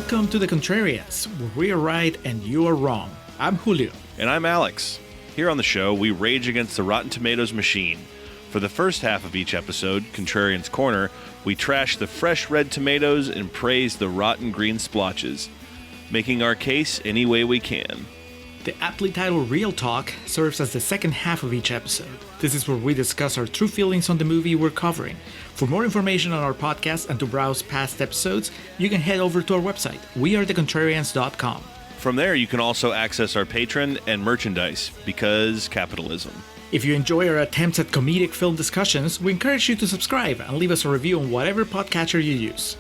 Welcome to the Contrarians, where we are right and you are wrong. I'm Julio. And I'm Alex. Here on the show, we rage against the Rotten Tomatoes machine. For the first half of each episode, Contrarians Corner, we trash the fresh red tomatoes and praise the rotten green splotches, making our case any way we can. The aptly titled Real Talk serves as the second half of each episode. This is where we discuss our true feelings on the movie we're covering. For more information on our podcast and to browse past episodes, you can head over to our website, wearethecontrarians.com. From there, you can also access our Patreon and merchandise, because capitalism. If you enjoy our attempts at comedic film discussions, we encourage you to subscribe and leave us a review on whatever podcatcher you use.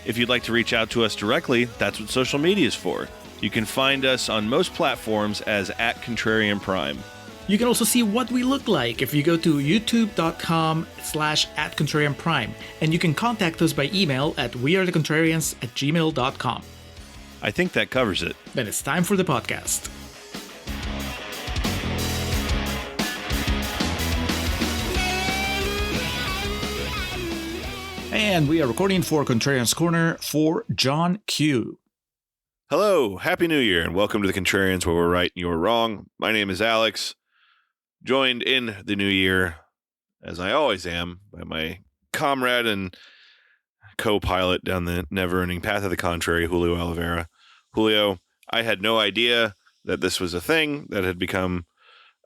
If you'd like to reach out to us directly, that's what social media is for. You can find us on most platforms as @ContrarianPrime. You can also see what we look like if you go to youtube.com/@ContrarianPrime, and you can contact us by email at wearethecontrarians@gmail.com. I think that covers it. Then it's time for the podcast. And we are recording for Contrarians Corner for John Q. Hello, Happy New Year, and welcome to the Contrarians, where we're right and you're wrong. My name is Alex, joined in the new year, as I always am, by my comrade and co-pilot down the never-ending path of the contrary, Julio Oliveira. Julio, I had no idea that this was a thing that had become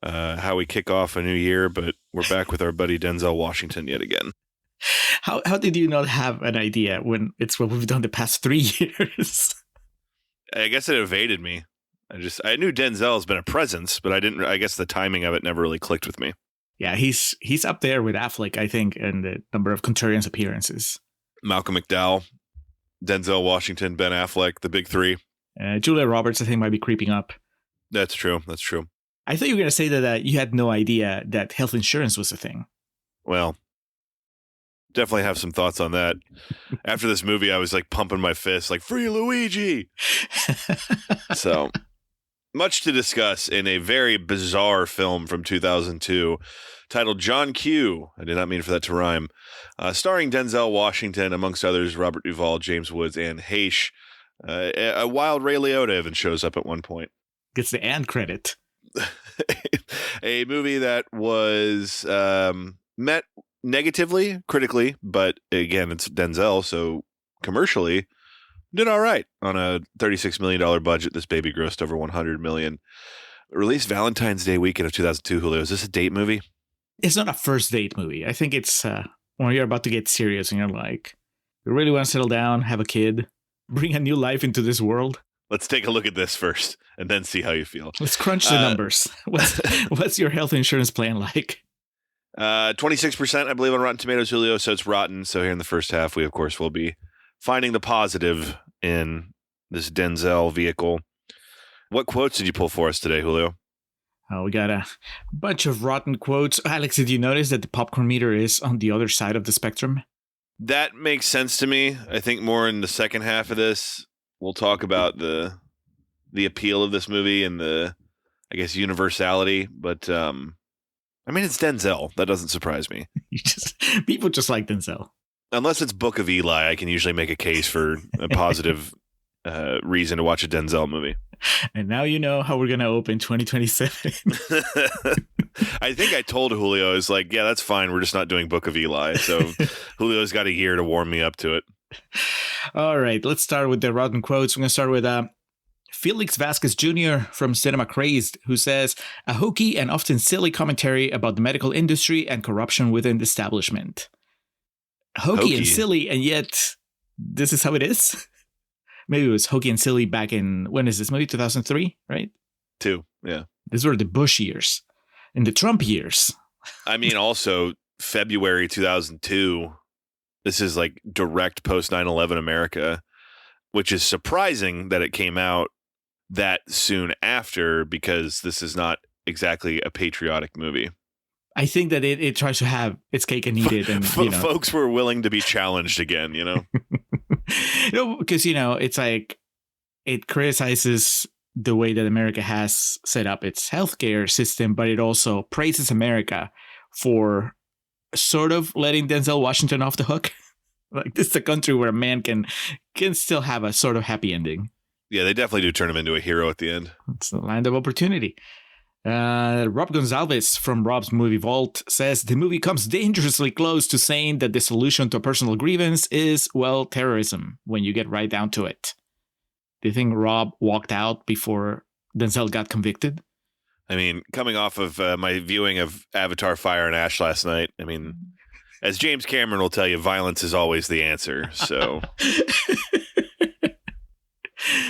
how we kick off a new year, but we're back with our buddy Denzel Washington yet again. How did you not have an idea when it's what we've done the past 3 years? I guess it evaded me. I knew Denzel's been a presence, but I guess the timing of it never really clicked with me. Yeah, he's up there with Affleck, I think, in the number of Contrarians appearances. Malcolm McDowell, Denzel Washington, Ben Affleck, the big three. Julia Roberts, I think, might be creeping up. That's true. I thought you were going to say that you had no idea that health insurance was a thing. Well, definitely have some thoughts on that. After this movie, I was like pumping my fist, like, free Luigi! So, much to discuss in a very bizarre film from 2002 titled John Q. I did not mean for that to rhyme. Starring Denzel Washington, amongst others, Robert Duvall, James Woods, and Haysh. A wild Ray Liotta even shows up at one point. Gets the "and" credit. A movie that was met negatively, critically, but again, it's Denzel, so commercially did all right. On a $36 million budget, this baby grossed over $100 million. Released Valentine's Day weekend of 2002, Julio. Is this a date movie? It's not a first date movie. I think it's when you're about to get serious and you're like, you really want to settle down, have a kid, bring a new life into this world. Let's take a look at this first and then see how you feel. Let's crunch the numbers. What's your health insurance plan like? 26%, I believe, on Rotten Tomatoes, Julio, so it's rotten. So here in the first half, we, of course, will be finding the positive in this Denzel vehicle. What quotes did you pull for us today, Julio? We got a bunch of rotten quotes. Alex, did you notice that the popcorn meter is on the other side of the spectrum? That makes sense to me. I think more in the second half of this, we'll talk about the appeal of this movie and the, I guess, universality. But, I mean, it's Denzel. That doesn't surprise me. People just like Denzel. Unless it's Book of Eli, I can usually make a case for a positive reason to watch a Denzel movie. And now you know how we're going to open 2027. I think I told Julio, I was like, yeah, that's fine. We're just not doing Book of Eli. So Julio's got a year to warm me up to it. All right, let's start with the rotten quotes. We're going to start with Felix Vasquez Jr. from Cinema Crazed, who says, a hokey and often silly commentary about the medical industry and corruption within the establishment. Hokey and silly, and yet this is how it is? Maybe it was hokey and silly back in, when is this movie? 2003, right? 2, yeah. These were the Bush years. In the Trump years. I mean, also, February 2002, this is like direct post 9/11 America, which is surprising that it came out that soon after, because this is not exactly a patriotic movie. I think that it tries to have its cake and eat it. And folks were willing to be challenged again, you know? Because, it's like it criticizes the way that America has set up its healthcare system, but it also praises America for sort of letting Denzel Washington off the hook. Like, this is a country where a man can still have a sort of happy ending. Yeah, they definitely do turn him into a hero at the end. It's the land of opportunity. Rob Gonzalez from Rob's Movie Vault says the movie comes dangerously close to saying that the solution to a personal grievance is, well, terrorism, when you get right down to it. Do you think Rob walked out before Denzel got convicted? I mean, coming off of my viewing of Avatar Fire and Ash last night, I mean, as James Cameron will tell you, violence is always the answer. So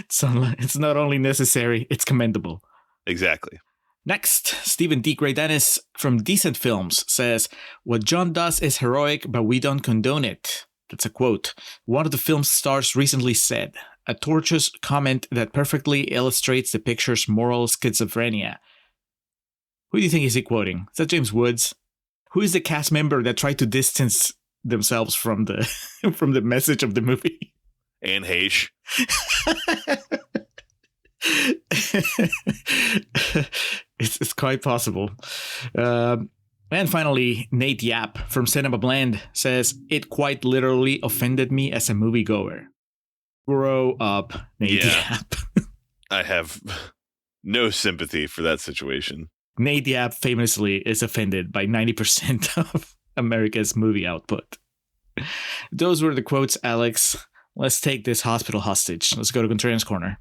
it's not only necessary, it's commendable. Exactly. Next, Stephen D. Gray Dennis from Decent Films says, what John does is heroic, but we don't condone it. That's a quote. One of the film's stars recently said, a tortuous comment that perfectly illustrates the picture's moral schizophrenia. Who do you think is he quoting? Is that James Woods? Who is the cast member that tried to distance themselves from the from the message of the movie? Anne Heche. It's quite possible. And finally, Nate Yap from Cinema Blend says, it quite literally offended me as a moviegoer. Grow up, Nate Yap. I have no sympathy for that situation. Nate Yap famously is offended by 90% of America's movie output. Those were the quotes, Alex. Let's take this hospital hostage. Let's go to Contrarians Corner.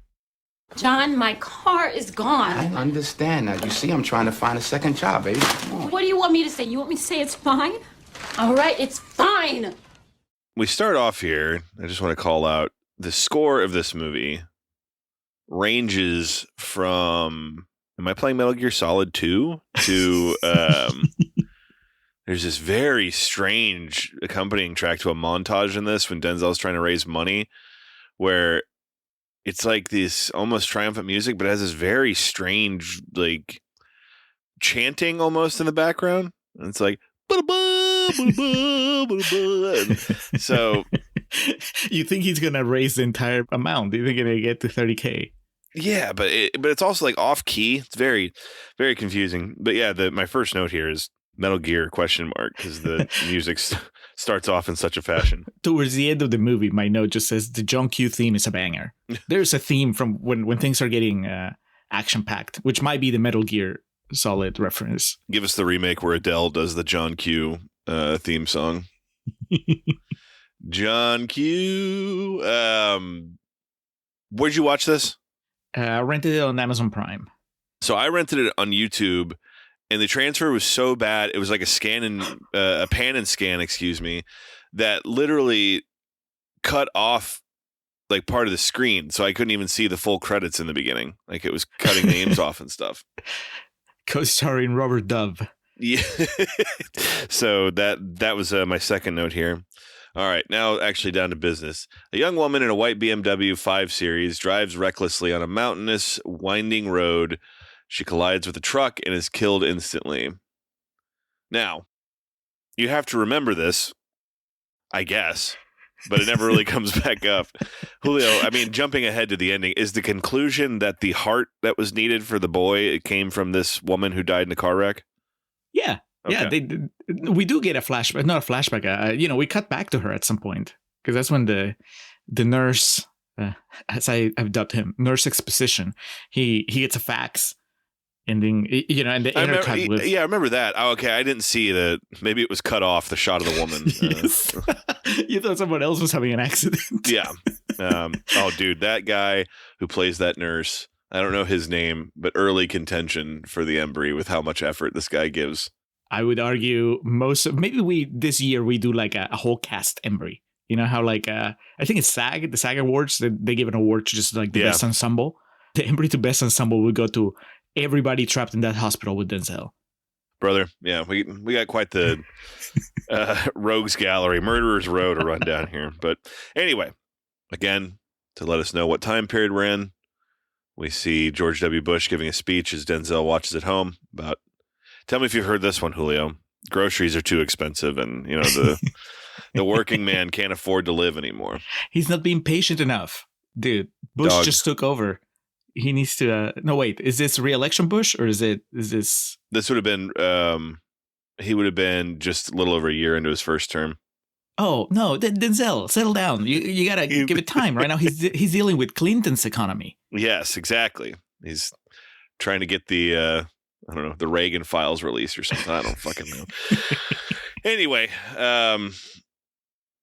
John, my car is gone. I understand. Now, you see, I'm trying to find a second job, baby. Come on. What do you want me to say? You want me to say it's fine? All right, it's fine. We start off here. I just want to call out the score of this movie ranges from, am I playing Metal Gear Solid 2? To, there's this very strange accompanying track to a montage in this when Denzel's trying to raise money, where it's like this almost triumphant music, but it has this very strange, like, chanting almost in the background. And it's like, so you think he's gonna raise the entire amount? Do you think he's gonna get to 30K? Yeah, but it's also like off key. It's very, very confusing. But yeah, my first note here is Metal Gear ? Because the music starts off in such a fashion. Towards the end of the movie, my note just says the John Q theme is a banger. There's a theme from when things are getting action packed, which might be the Metal Gear Solid reference. Give us the remake where Adele does the John Q theme song. John Q. Where'd you watch this? I rented it on Amazon Prime. So I rented it on YouTube, and the transfer was so bad. It was like a pan and scan, excuse me, that literally cut off like part of the screen. So I couldn't even see the full credits in the beginning. Like it was cutting names off and stuff. Co-starring Robert Dove. Yeah. So that was my second note here. All right, now actually down to business. A young woman in a white BMW 5 Series drives recklessly on a mountainous, winding road. She collides with a truck and is killed instantly. Now, you have to remember this, I guess, but it never really comes back up. Julio, I mean, jumping ahead to the ending, is the conclusion that the heart that was needed for the boy, it came from this woman who died in a car wreck? Yeah. Okay. Yeah, we do get a flashback, not a flashback. We cut back to her at some point because that's when the nurse, as I've dubbed him, nurse exposition, he gets a fax, ending, and the intercut with. Yeah, I remember that. Oh, okay, I didn't see that. Maybe it was cut off the shot of the woman. Yes. You thought someone else was having an accident. Yeah. Oh, dude, that guy who plays that nurse. I don't know his name, but early contention for the Embry with how much effort this guy gives. I would argue maybe this year we do like a whole cast Embry. You know how like I think it's the SAG Awards, they give an award to just like the best ensemble. The Embry to best ensemble would go to everybody trapped in that hospital with Denzel. Brother, yeah, we got quite the rogues gallery, murderers row to run down here. But anyway, again, to let us know what time period we're in, we see George W. Bush giving a speech as Denzel watches at home about. Tell me if you've heard this one, Julio. Groceries are too expensive, and the working man can't afford to live anymore. He's not being patient enough, dude. Bush just took over. He needs to. No, wait. Is this re-election Bush, or is this? This would have been. He would have been just a little over a year into his first term. Oh no, Denzel, settle down. You gotta give it time. Right now, he's dealing with Clinton's economy. Yes, exactly. He's trying to get the I don't know, the Reagan files released or something. I don't fucking know. Anyway,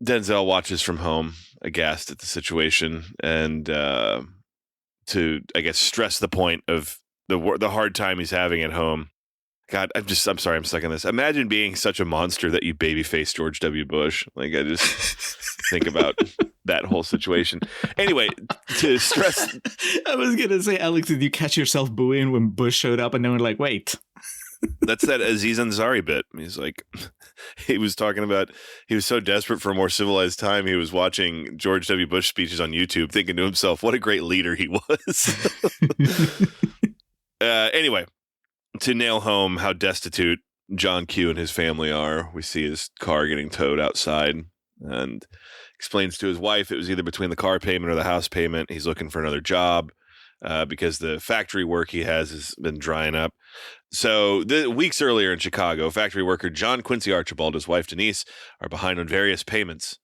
Denzel watches from home, aghast at the situation, and to, I guess, stress the point of the hard time he's having at home. God, I'm sorry, I'm stuck on this. Imagine being such a monster that you babyface George W. Bush. Like, I just think about that whole situation. Anyway, to stress. I was going to say, Alex, did you catch yourself booing when Bush showed up and then we're like, wait. That's that Aziz Ansari bit. He's like, he was talking about, he was so desperate for a more civilized time. He was watching George W. Bush speeches on YouTube, thinking to himself, what a great leader he was. Anyway. To nail home how destitute John Q and his family are, we see his car getting towed outside and explains to his wife it was either between the car payment or the house payment. He's looking for another job because the factory work he has been drying up. So weeks earlier in Chicago, factory worker John Quincy Archibald and his wife Denise are behind on various payments.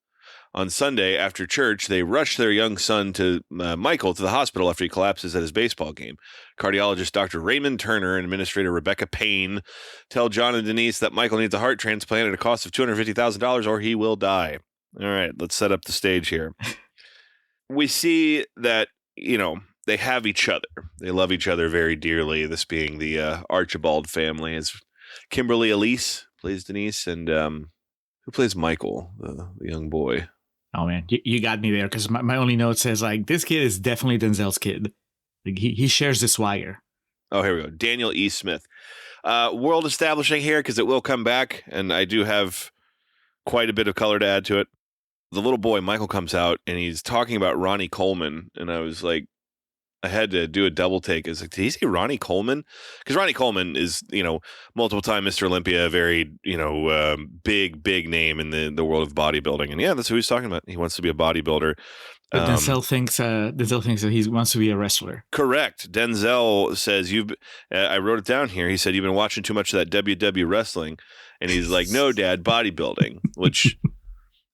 On Sunday, after church, they rush their young son Michael to the hospital after he collapses at his baseball game. Cardiologist Dr. Raymond Turner and Administrator Rebecca Payne tell John and Denise that Michael needs a heart transplant at a cost of $250,000 or he will die. All right, let's set up the stage here. We see that, they have each other. They love each other very dearly, this being the Archibald family. As Kimberly Elise plays Denise, and who plays Michael, the young boy? Oh, man, you got me there because my only note says, like, this kid is definitely Denzel's kid. Like, he shares the swagger. Oh, here we go. Daniel E. Smith. World establishing here because it will come back, and I do have quite a bit of color to add to it. The little boy, Michael, comes out, and he's talking about Ronnie Coleman, and I was like, I had to do a double take. I was like, did he say Ronnie Coleman? Because Ronnie Coleman is, multiple time Mr. Olympia, very, big name in the world of bodybuilding. And yeah, that's who he's talking about. He wants to be a bodybuilder. But Denzel thinks that he wants to be a wrestler. Correct. Denzel says I wrote it down here. He said, you've been watching too much of that WW wrestling. And he's like, no, Dad, bodybuilding, which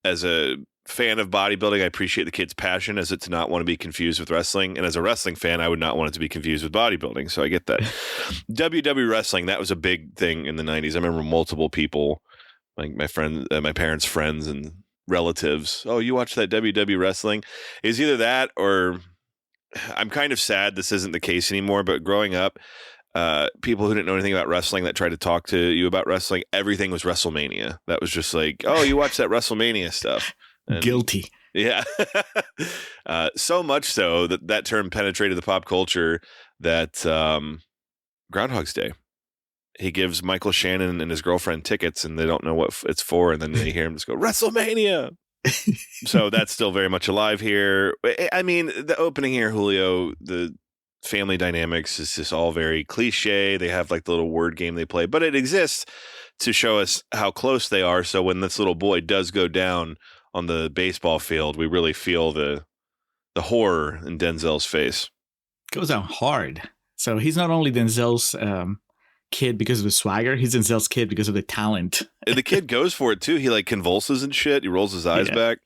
as a fan of bodybuilding, I appreciate the kid's passion as it to not want to be confused with wrestling. And as a wrestling fan, I would not want it to be confused with bodybuilding. So I get that. WW wrestling, that was a big thing in the 90s. I remember multiple people, like my parents' friends and relatives. Oh, you watch that WW wrestling? Is either that or I'm kind of sad this isn't the case anymore. But growing up, people who didn't know anything about wrestling that tried to talk to you about wrestling, everything was WrestleMania. That was just like, oh, you watch that WrestleMania stuff. And, guilty. Yeah. So much so that term penetrated the pop culture that Groundhog's Day. He gives Michael Shannon and his girlfriend tickets and they don't know what it's for. And then they hear him just go, WrestleMania. So that's still very much alive here. I mean, the opening here, Julio, the family dynamics is just all very cliche. They have like the little word game they play, but it exists to show us how close they are. So when this little boy does go down on the baseball field, we really feel the horror in Denzel's face. Goes down hard. So he's not only Denzel's kid because of the swagger, he's Denzel's kid because of the talent. The kid goes for it too. He like convulses and shit. He rolls his eyes back.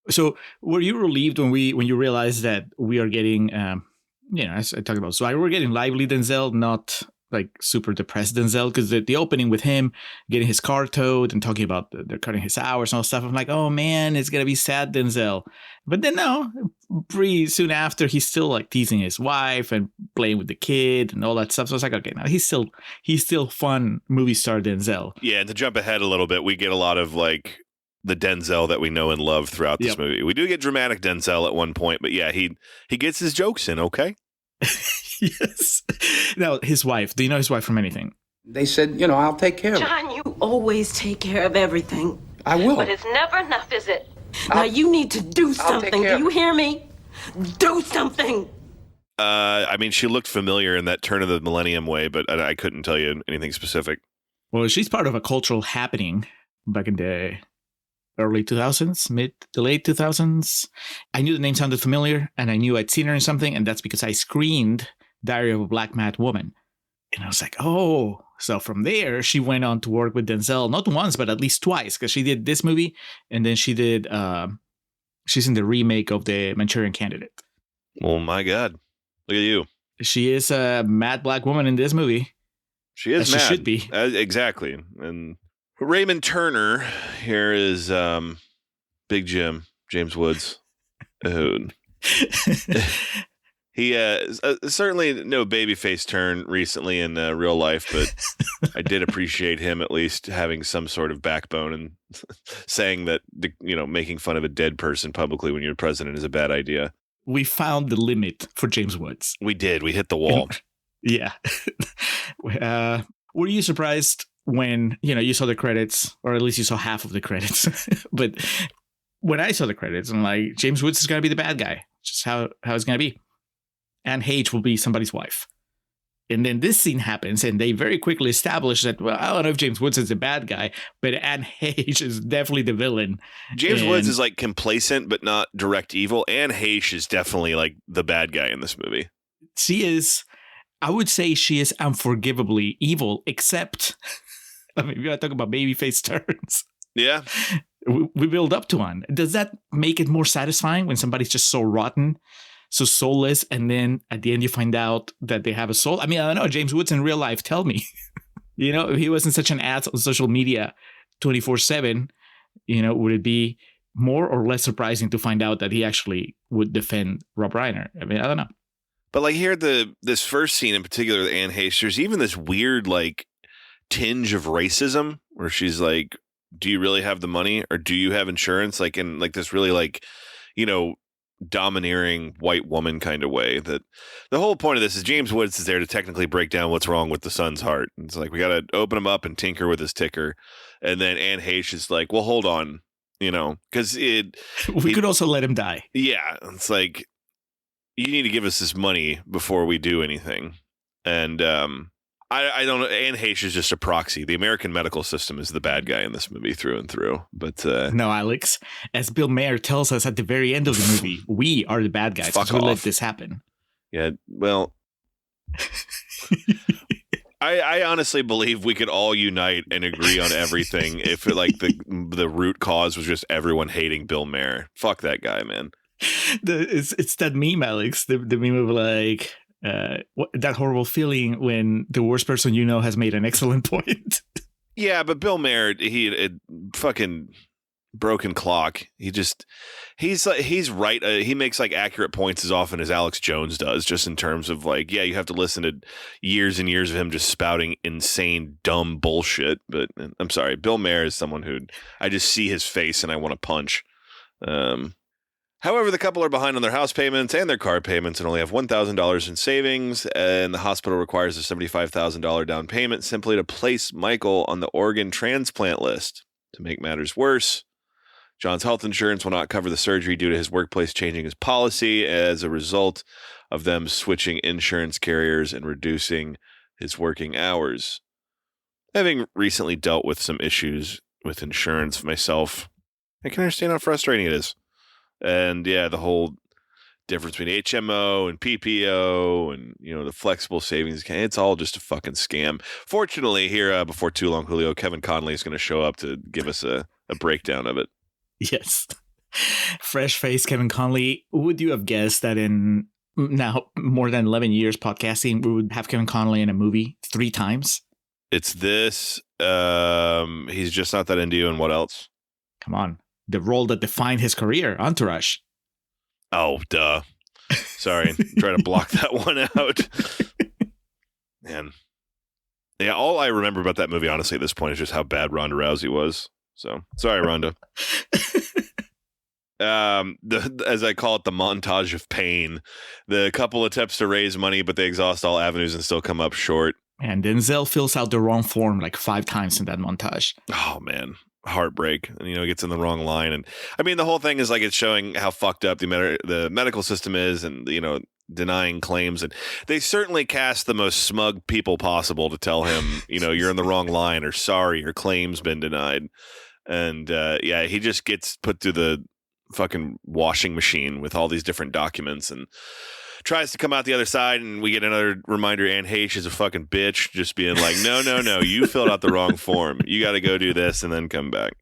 So were you relieved when you realized that we are getting, as I talked about swagger, we're getting lively Denzel, not like super depressed Denzel? Because the opening with him getting his car towed and talking about they're cutting his hours and all stuff, I'm like, oh man, it's gonna be sad Denzel. But then no, pretty soon after, he's still like teasing his wife and playing with the kid and all that stuff. So I was like, okay, now he's still fun movie star Denzel. Yeah, and to jump ahead a little bit, we get a lot of like the Denzel that we know and love throughout this movie. We do get dramatic Denzel at one point, but yeah, he gets his jokes in, okay? Yes. Now, his wife. Do you know his wife from anything? They said, I'll take care of it. John, you always take care of everything. I will. But it's never enough, is it? Now you need to do something. Do you hear me? Do something. I mean, she looked familiar in that turn of the millennium way, but I couldn't tell you anything specific. Well, she's part of a cultural happening back in the early 2000s, mid to late 2000s. I knew the name sounded familiar, and I knew I'd seen her in something, and that's because I screened Diary of a Black Mad Woman. And I was like, oh, So from there, she went on to work with Denzel not once, but at least twice, because she did this movie, and then she did. She's in the remake of The Manchurian Candidate. Oh my God! Look at you. She is a mad black woman in this movie. She is as mad. She should be. Exactly. And Raymond Turner here is Big Jim, James Woods. He certainly no babyface turn recently in real life, but I did appreciate him at least having some sort of backbone and saying that, making fun of a dead person publicly when you're president is a bad idea. We found the limit for James Woods. We did. We hit the wall. Yeah. Were you surprised when, you saw the credits, or at least you saw half of the credits? But when I saw the credits, I'm like, James Woods is going to be the bad guy. Just how it's going to be. Anne Heche will be somebody's wife. And then this scene happens, and they very quickly establish that, well, I don't know if James Woods is the bad guy, but Anne Heche is definitely the villain. James Woods is like complacent, but not direct evil. Anne Heche is definitely like the bad guy in this movie. She is, I would say she is unforgivably evil, except, we gotta talk about babyface turns. Yeah. We build up to one. Does that make it more satisfying when somebody's just so rotten, so soulless, and then at the end you find out that they have a soul? I don't know. James Woods in real life, tell me. If he wasn't such an ass on social media 24/7, would it be more or less surprising to find out that he actually would defend Rob Reiner? I don't know. But like here, this first scene in particular, the Anne Heche, there's even this weird like tinge of racism where she's like, do you really have the money, or do you have insurance? Like in like this really like, domineering white woman kind of way. That the whole point of this is James Woods is there to technically break down what's wrong with the son's heart. It's like, we got to open him up and tinker with his ticker. And then Anne Heche is like, well, hold on, because we could also let him die. Yeah. It's like, you need to give us this money before we do anything. And I don't know. Anne Heche is just a proxy. The American medical system is the bad guy in this movie through and through. But no, Alex, as Bill Maher tells us at the very end of the movie, we are the bad guys because we let this happen. Yeah, well, I honestly believe we could all unite and agree on everything if the root cause was just everyone hating Bill Maher. Fuck that guy, man. It's that meme, Alex. The meme of like, that horrible feeling when the worst person has made an excellent point. Yeah, but Bill Maher, he fucking broken clock. He's right. He makes like accurate points as often as Alex Jones does, just in terms of like, yeah, you have to listen to years and years of him just spouting insane, dumb bullshit. But I'm sorry, Bill Maher is someone who I just see his face and I want to punch. However, the couple are behind on their house payments and their car payments and only have $1,000 in savings, and the hospital requires a $75,000 down payment simply to place Michael on the organ transplant list. To make matters worse, John's health insurance will not cover the surgery due to his workplace changing his policy as a result of them switching insurance carriers and reducing his working hours. Having recently dealt with some issues with insurance myself, I can understand how frustrating it is. And yeah, the whole difference between HMO and PPO and, the flexible savings, it's all just a fucking scam. Fortunately, here before too long, Julio, Kevin Conley is going to show up to give us a breakdown of it. Yes. Fresh face Kevin Conley. Would you have guessed that in now more than 11 years podcasting, we would have Kevin Conley in a movie 3 times? It's this. He's just not that into you. And what else? Come on. The role that defined his career, Entourage. Oh, duh. Sorry. Try to block that one out. Man. Yeah, all I remember about that movie, honestly, at this point is just how bad Ronda Rousey was. So, sorry, Ronda. As I call it, the montage of pain. The couple attempts to raise money, but they exhaust all avenues and still come up short. And Denzel fills out the wrong form like 5 times in that montage. Oh, man. Heartbreak, and gets in the wrong line. And the whole thing is like, it's showing how fucked up the medical system is, and denying claims. And they certainly cast the most smug people possible to tell him, you're in the wrong line, or sorry, your claim's been denied. And yeah, he just gets put through the fucking washing machine with all these different documents and tries to come out the other side, and we get another reminder Anne Heche is a fucking bitch, just being like, no, you filled out the wrong form. You got to go do this and then come back.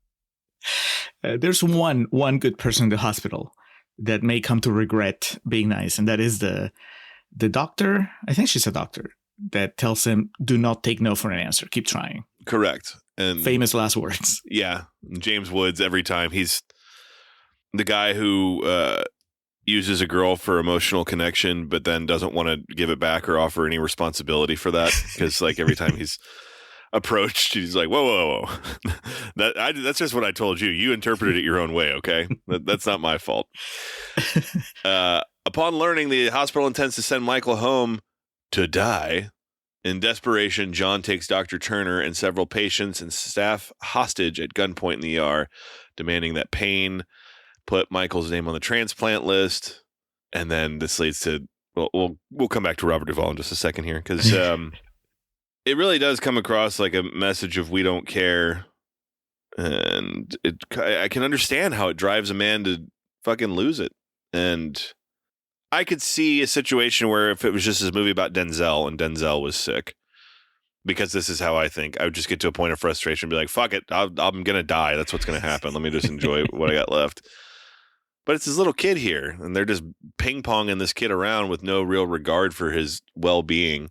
There's one good person in the hospital that may come to regret being nice, and that is the doctor. I think she's a doctor that tells him, do not take no for an answer. Keep trying. Correct. And famous last words. Yeah. James Woods, every time, he's the guy who uses a girl for emotional connection, but then doesn't want to give it back or offer any responsibility for that. Because like every time he's approached, he's like, whoa. That's just what I told you. You interpreted it your own way. Okay. That's not my fault. Upon learning the hospital intends to send Michael home to die, in desperation, John takes Dr. Turner and several patients and staff hostage at gunpoint in the ER, demanding that Payne put Michael's name on the transplant list. And then this leads to, well, we'll come back to Robert Duvall in just a second here, because it really does come across like a message of we don't care. And I can understand how it drives a man to fucking lose it. And I could see a situation where if it was just this movie about Denzel and Denzel was sick, because this is how I think, I would just get to a point of frustration and be like, fuck it, I'm going to die. That's what's going to happen. Let me just enjoy what I got left. But it's this little kid here, and they're just ping-ponging this kid around with no real regard for his well-being.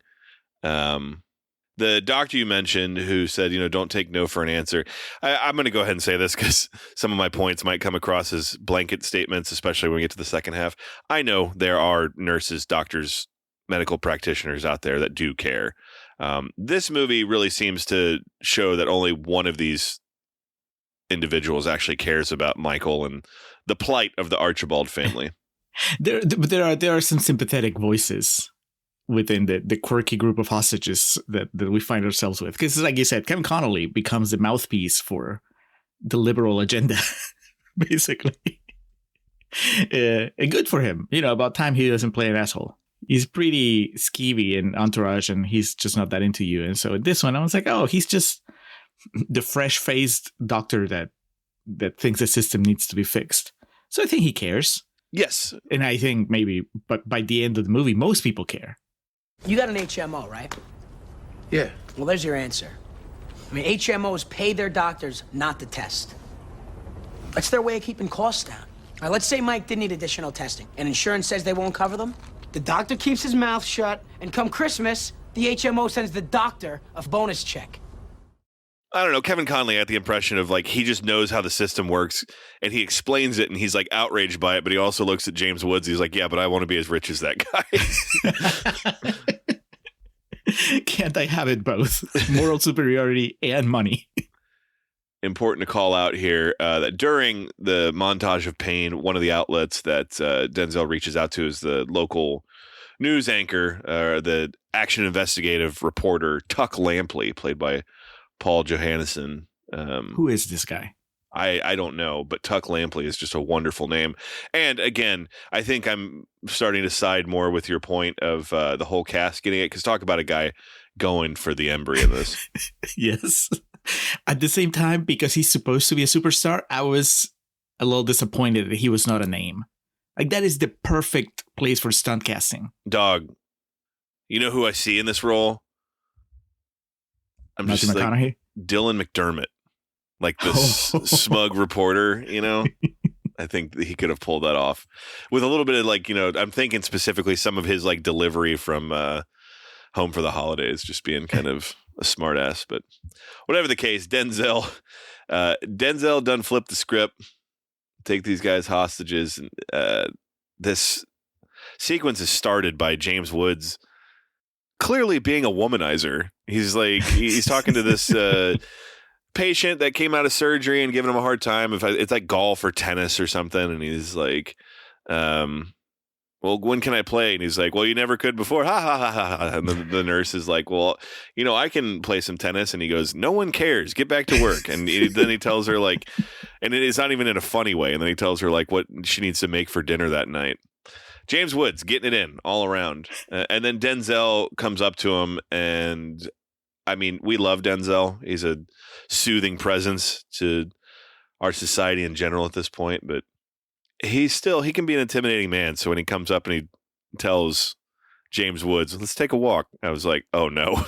The doctor you mentioned who said, don't take no for an answer. I'm going to go ahead and say this because some of my points might come across as blanket statements, especially when we get to the second half. I know there are nurses, doctors, medical practitioners out there that do care. This movie really seems to show that only one of these individuals actually cares about Michael and the plight of the Archibald family. There are some sympathetic voices within the quirky group of hostages that we find ourselves with. Because like you said, Kevin Connolly becomes the mouthpiece for the liberal agenda, basically. And good for him. About time he doesn't play an asshole. He's pretty skeevy in Entourage, and he's just not that into you. And so this one, I was like, oh, he's just the fresh-faced doctor that thinks the system needs to be fixed. So I think he cares. Yes. And I think maybe, but by the end of the movie, most people care. You got an HMO, right? Yeah. Well, there's your answer. I mean, HMOs pay their doctors not to test. That's their way of keeping costs down. All right, let's say Mike did need additional testing, and insurance says they won't cover them. The doctor keeps his mouth shut, and come Christmas, the HMO sends the doctor a bonus check. I don't know. Kevin Connolly had the impression of like he just knows how the system works, and he explains it, and he's like outraged by it. But he also looks at James Woods. He's like, "Yeah, but I want to be as rich as that guy." Can't I have it both? Moral superiority and money. Important to call out here that during the montage of Payne, one of the outlets that Denzel reaches out to is the local news anchor, the action investigative reporter Tuck Lampley, played by Paul Johannesson. Who is this guy? I don't know, but Tuck Lampley is just a wonderful name. And again, I think I'm starting to side more with your point of the whole cast getting it, because talk about a guy going for the Embry in this. Yes. At the same time, because he's supposed to be a superstar, I was a little disappointed that he was not a name. Like, that is the perfect place for stunt casting. Dog, you know who I see in this role? I'm Matthew just McConaughey? like Dylan McDermott, like this smug reporter, I think that he could have pulled that off with a little bit of like, I'm thinking specifically some of his like delivery from Home for the Holidays, just being kind of a smart ass. But whatever the case, Denzel done flipped the script, take these guys hostages. And this sequence is started by James Woods clearly being a womanizer. He's talking to this patient that came out of surgery and giving him a hard time. It's like golf or tennis or something. And he's like, well, when can I play? And he's like, well, you never could before. Ha ha ha ha. And the nurse is like, well, I can play some tennis. And he goes, no one cares. Get back to work. And then he tells her like, and it's not even in a funny way. And then he tells her like what she needs to make for dinner that night. James Woods getting it in all around. And then Denzel comes up to him. And I mean, we love Denzel. He's a soothing presence to our society in general at this point. But he can be an intimidating man. So when he comes up and he tells James Woods, let's take a walk. I was like, oh no.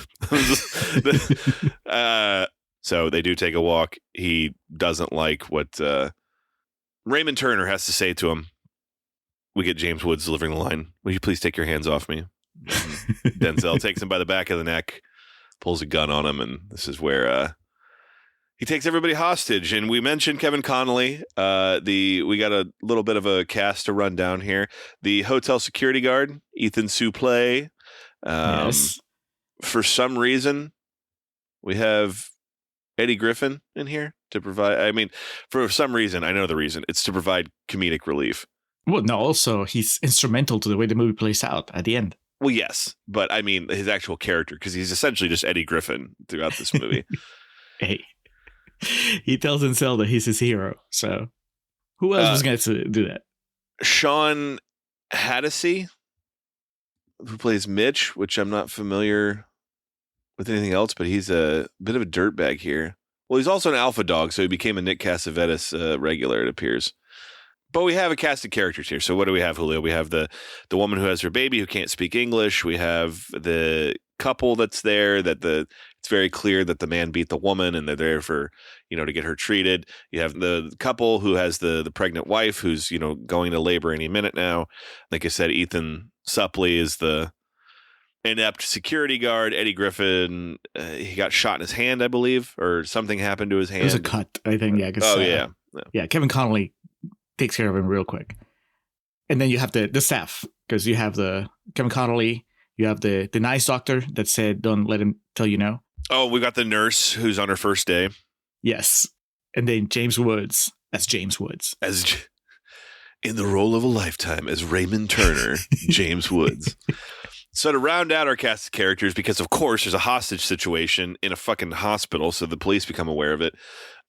So they do take a walk. He doesn't like what Raymond Turner has to say to him. We get James Woods delivering the line, will you please take your hands off me? Denzel takes him by the back of the neck, pulls a gun on him, and this is where he takes everybody hostage. And we mentioned Kevin Connolly. We got a little bit of a cast to run down here. The hotel security guard, Ethan Suplee. Yes. For some reason, we have Eddie Griffin in here to provide. I mean, for some reason, I know the reason. It's to provide comedic relief. Well, no, also he's instrumental to the way the movie plays out at the end. Well, yes, but I mean his actual character, because he's essentially just Eddie Griffin throughout this movie. Hey, he tells Denzel that he's his hero. So who else was going to do that? Sean Hattasey, who plays Mitch, which I'm not familiar with anything else, but he's a bit of a dirtbag here. Well, he's also an alpha dog, so he became a Nick Cassavetes regular, it appears. But we have a cast of characters here. So what do we have, Julio? We have the woman who has her baby who can't speak English. We have the couple that's there it's very clear that the man beat the woman and they're there for, to get her treated. You have the couple who has the pregnant wife who's, going to labor any minute now. Like I said, Ethan Suplee is the inept security guard. Eddie Griffin, he got shot in his hand, I believe, or something happened to his hand. It was a cut, I think. Yeah. Yeah. Yeah. Kevin Connolly takes care of him real quick. And then you have the staff, because you have the Kevin Connolly, you have the nice doctor that said, don't let him tell you no. Oh, we got the nurse who's on her first day. Yes. And then James Woods as James Woods. As in the role of a lifetime as Raymond Turner, James Woods. So to round out our cast of characters, because of course there's a hostage situation in a fucking hospital, so the police become aware of it.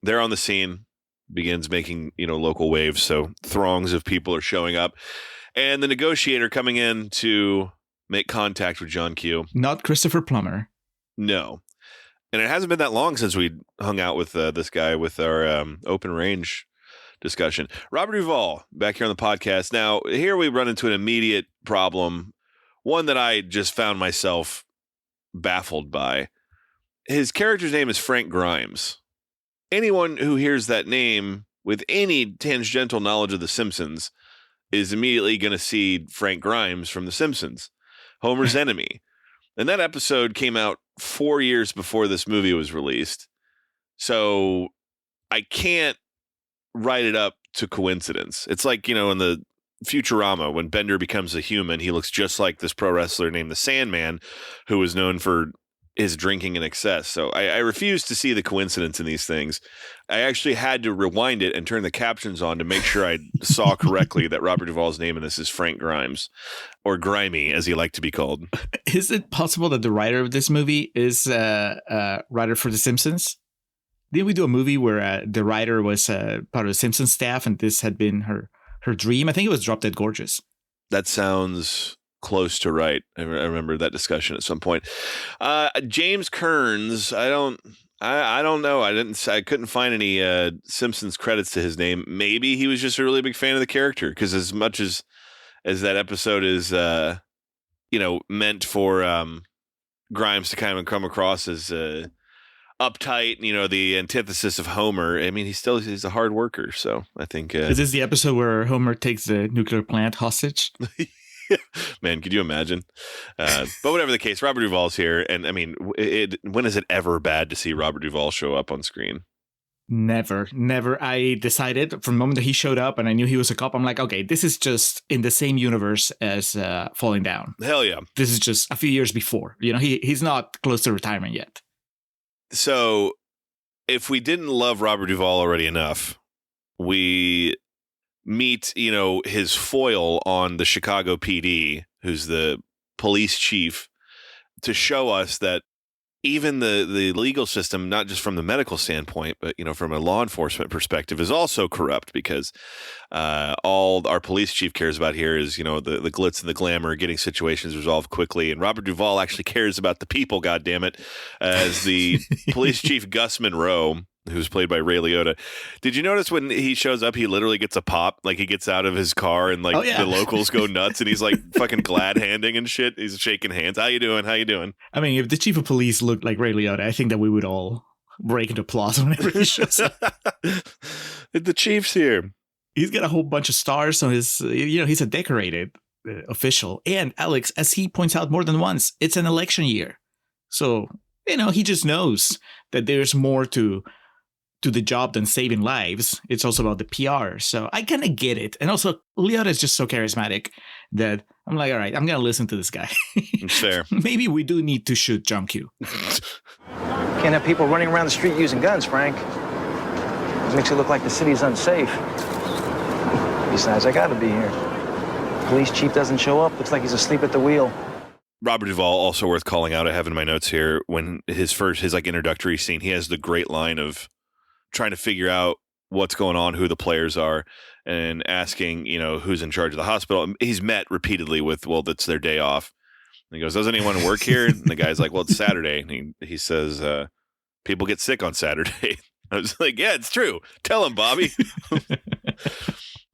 They're on the scene. Begins making, local waves. So throngs of people are showing up. And the negotiator coming in to make contact with John Q. Not Christopher Plummer. No. And it hasn't been that long since we hung out with this guy with our open range discussion. Robert Duvall, back here on the podcast. Now, here we run into an immediate problem. One that I just found myself baffled by. His character's name is Frank Grimes. Anyone who hears that name with any tangential knowledge of The Simpsons is immediately going to see Frank Grimes from The Simpsons, Homer's enemy. And that episode came out 4 years before this movie was released. So I can't write it up to coincidence. It's like, in the Futurama, when Bender becomes a human, he looks just like this pro wrestler named the Sandman, who was known for his drinking in excess. So I refuse to see the coincidence in these things. I actually had to rewind it and turn the captions on to make sure I saw correctly that Robert Duvall's name in this is Frank Grimes, or Grimy, as he liked to be called. Is it possible that the writer of this movie is a writer for The Simpsons? Didn't we do a movie where the writer was part of the Simpsons staff and this had been her dream? I think it was Drop Dead Gorgeous. That sounds close to right. I remember that discussion at some point. James Kearns, I don't know. I couldn't find any Simpsons credits to his name. Maybe he was just a really big fan of the character, because as much as that episode is meant for Grimes to kind of come across as uptight, the antithesis of Homer. I mean, he's a hard worker. So I think is this the episode where Homer takes the nuclear plant hostage? Man, could you imagine? But whatever the case, Robert Duvall's here. And I mean, when is it ever bad to see Robert Duvall show up on screen? Never. I decided from the moment that he showed up and I knew he was a cop, I'm like, okay, this is just in the same universe as Falling Down. Hell yeah. This is just a few years before. He's not close to retirement yet. So if we didn't love Robert Duvall already enough, we meet, his foil on the Chicago PD, who's the police chief, to show us that even the legal system, not just from the medical standpoint, but, from a law enforcement perspective, is also corrupt, because all our police chief cares about here is, the glitz and the glamour, getting situations resolved quickly. And Robert Duvall actually cares about the people, goddammit, as the police chief Gus Monroe, who's played by Ray Liotta. Did you notice when he shows up, he literally gets a pop? Like he gets out of his car and like the locals go nuts and he's like fucking glad handing and shit. He's shaking hands. How you doing? How you doing? I mean, if the chief of police looked like Ray Liotta, I think that we would all break into applause whenever he shows up. The chief's here. He's got a whole bunch of stars on his, he's a decorated official. And Alex, as he points out more than once, it's an election year. So, he just knows that there's more to the job than saving lives. It's also about the PR. So I kind of get it. And also, Liotta is just so charismatic that I'm like, all right, I'm going to listen to this guy. It's fair. Maybe we do need to shoot John Q. Can't have people running around the street using guns, Frank. It makes it look like the city's unsafe. Besides, I gotta be here. Police chief doesn't show up. Looks like he's asleep at the wheel. Robert Duvall, also worth calling out. I have in my notes here, when his like introductory scene, he has the great line of trying to figure out what's going on, who the players are, and asking, who's in charge of the hospital. He's met repeatedly with, well, that's their day off. And he goes, does anyone work here? And the guy's like, well, it's Saturday. And he says, people get sick on Saturday. I was like, yeah, it's true. Tell him, Bobby.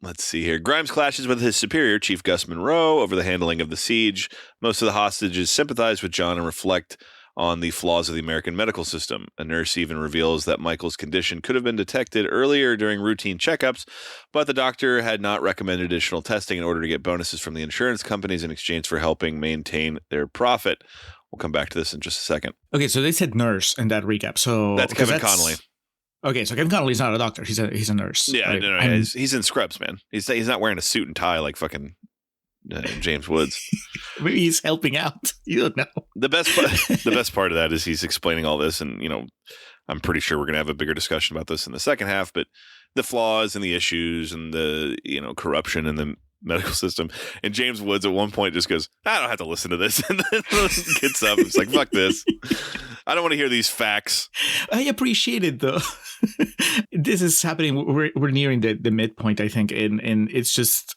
Let's see here. Grimes clashes with his superior, Chief Gus Monroe, over the handling of the siege. Most of the hostages sympathize with John and reflect on the flaws of the American medical system. A nurse even reveals that Michael's condition could have been detected earlier during routine checkups, but the doctor had not recommended additional testing in order to get bonuses from the insurance companies in exchange for helping maintain their profit. We'll come back to this in just a second. Okay, so they said nurse in that recap. So that's Kevin Connolly. Okay, so Kevin Connolly's not a doctor. He's a nurse. Yeah, right? no, he's in scrubs, man. He's not wearing a suit and tie like fucking James Woods. Maybe he's helping out. You don't know. The best part of that is he's explaining all this, and I'm pretty sure we're gonna have a bigger discussion about this in the second half. But the flaws and the issues and the corruption in the medical system. And James Woods at one point just goes, I don't have to listen to this, and then gets up. It's like, fuck this. I don't want to hear these facts. I appreciate it though. This is happening. We're nearing the midpoint, I think, and it's just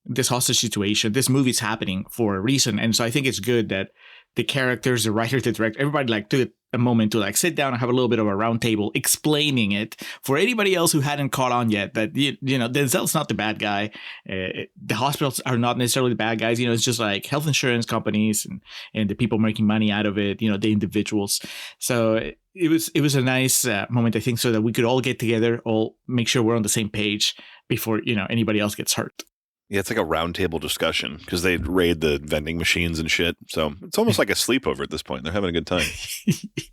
this hostage situation. This movie's happening for a reason, and so I think it's good that the characters, the writer, the director, everybody took a moment to sit down and have a little bit of a round table explaining it for anybody else who hadn't caught on yet. That Denzel's not the bad guy. The hospitals are not necessarily the bad guys. It's just like health insurance companies and the people making money out of it. The individuals. So it was a nice moment, I think, so that we could all get together, all make sure we're on the same page before anybody else gets hurt. Yeah, it's like a roundtable discussion because they raid the vending machines and shit. So it's almost like a sleepover at this point. They're having a good time.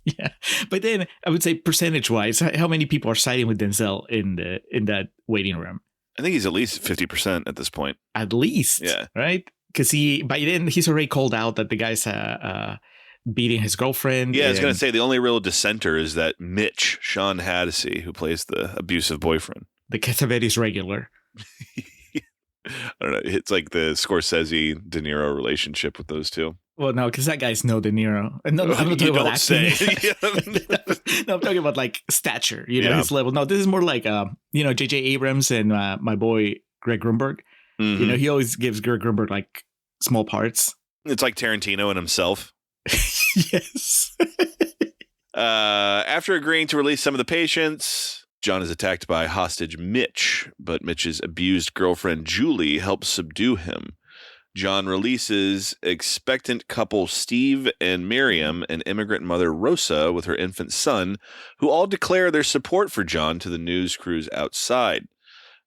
Yeah, but then I would say percentage-wise, how many people are siding with Denzel in that waiting room? I think he's at least 50% at this point. At least, yeah, right? Because by then he's already called out that the guy's beating his girlfriend. Yeah, I was going to say the only real dissenter is that Mitch, Sean Haddisy, who plays the abusive boyfriend. The Cassavetes regular. I don't know. It's like the Scorsese De Niro relationship with those two. Well, no, because that guy's no De Niro. No, I'm not talking about acting. No, I'm talking about stature. His level. No, this is more like J.J. Abrams and my boy Greg Grunberg. Mm-hmm. He always gives Greg Grunberg small parts. It's like Tarantino and himself. Yes. After agreeing to release some of the patients, John is attacked by hostage Mitch, but Mitch's abused girlfriend Julie helps subdue him. John releases expectant couple Steve and Miriam and immigrant mother Rosa with her infant son, who all declare their support for John to the news crews outside.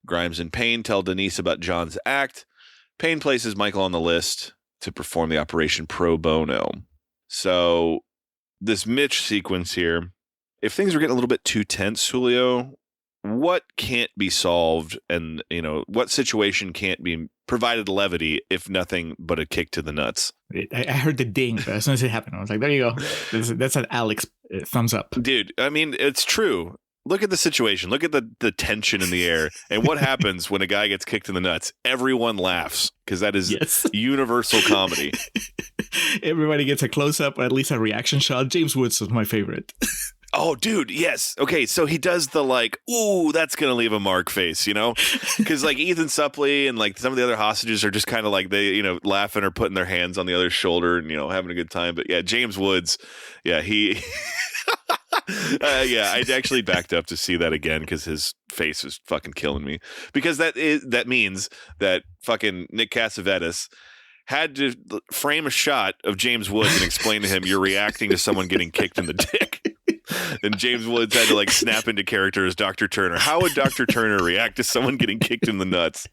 Grimes and Payne tell Denise about John's act. Payne places Michael on the list to perform the operation pro bono. So this Mitch sequence here, if things are getting a little bit too tense, Julio, what can't be solved and, what situation can't be provided levity if nothing but a kick to the nuts? I heard the ding, but as soon as it happened, I was like, there you go. That's an Alex thumbs up. Dude, I mean, it's true. Look at the situation. Look at the tension in the air. And what happens when a guy gets kicked in the nuts? Everyone laughs because that is universal comedy. Everybody gets a close-up or at least a reaction shot. James Woods was my favorite. Oh, dude, yes. Okay, so he does the ooh, that's going to leave a mark face, Because Ethan Suplee and some of the other hostages are just kind of they, laughing or putting their hands on the other's shoulder and, having a good time. But yeah, James Woods, yeah, he Yeah, I actually backed up to see that again because his face is fucking killing me. Because that means that fucking Nick Cassavetes had to frame a shot of James Woods and explain to him, you're reacting to someone getting kicked in the dick. And James Woods had to like snap into character as Dr. Turner. How would Dr. Turner react to someone getting kicked in the nuts?